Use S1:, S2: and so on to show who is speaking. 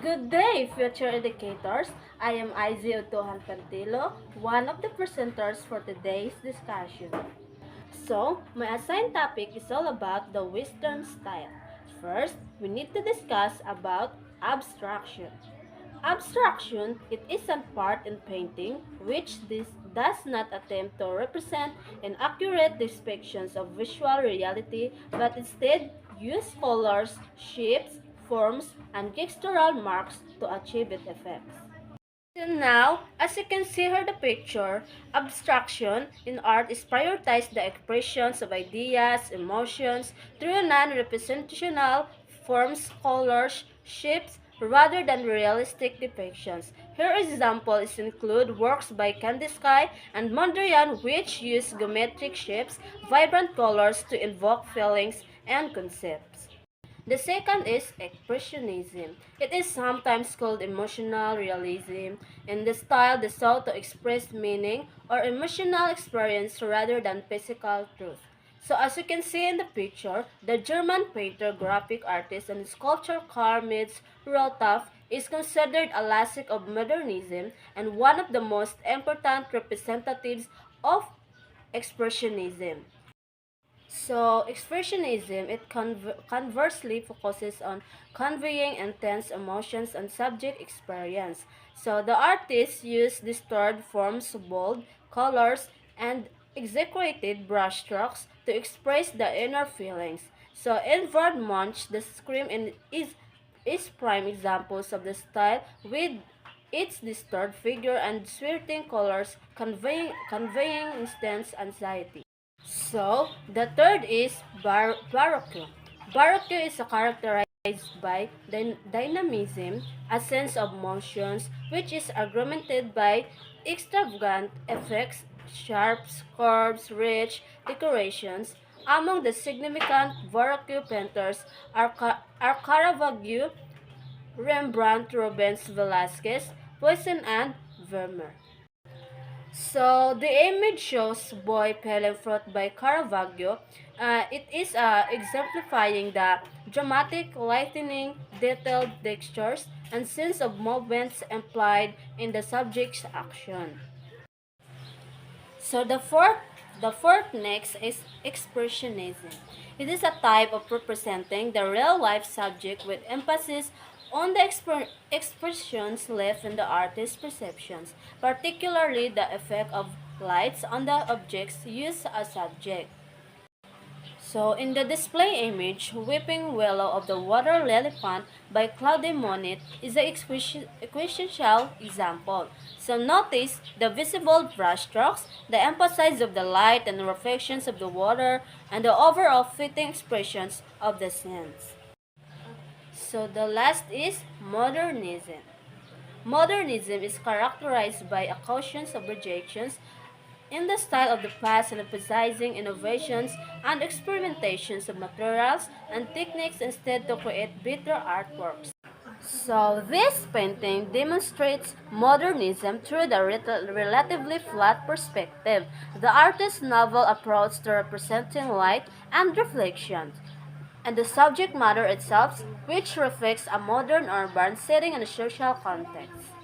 S1: Good day, future educators. I am Izzy Utuhan Pantilo, one of the presenters for today's discussion. So, my assigned topic is all about the Western style. First, we need to discuss about abstraction. Abstraction, it is an part in painting which this does not attempt to represent an accurate depictions of visual reality but instead use colors, shapes, forms, and textural marks to achieve its effects. So now, as you can see here the picture, abstraction in art is prioritize the expressions of ideas, emotions through non-representational forms, colors, shapes, rather than realistic depictions. Here examples include works by Kandinsky and Mondrian which use geometric shapes, vibrant colors to invoke feelings and concepts. The second is Expressionism. It is sometimes called emotional realism, in the style that sought to express meaning or emotional experience rather than physical truth. So as you can see in the picture, the German painter, graphic artist, and sculptor Karl Metz Rotaf is considered a classic of modernism and one of the most important representatives of Expressionism. So, expressionism, it conversely focuses on conveying intense emotions and subject experience. So, the artists use distorted forms, bold colors, and exaggerated brushstrokes to express the inner feelings. So, Edvard Munch, the Scream is prime examples of the style with its distorted figure and swirling colors conveying intense anxiety. So, the third is Baroque. Baroque is characterized by dynamism, a sense of motions, which is augmented by extravagant effects, sharp curves, rich decorations. Among the significant Baroque painters are Caravaggio, Rembrandt, Rubens, Velasquez, Poussin, and Vermeer. So the image shows Boy Pelling Fruit by Caravaggio. It is exemplifying the dramatic, lightning, detailed textures, and sense of movements implied in the subject's action. So the fourth next is expressionism. It is a type of representing the real life subject with emphasis on the expressions left in the artist's perceptions, particularly the effect of lights on the objects used as subject. So, in the display image, Weeping Willow of the Water Lily Pond by Claude Monet is an quintessential example. So, notice the visible brushstrokes, the emphasis of the light and reflections of the water, and the overall fitting expressions of the scenes. So, the last is modernism. Modernism is characterized by a cautious of rejections in the style of the past and emphasizing innovations and experimentations of materials and techniques instead to create better artworks. So this painting demonstrates modernism through the relatively flat perspective, the artist's novel approach to representing light and reflections, and the subject matter itself, which reflects a modern urban setting and a social context.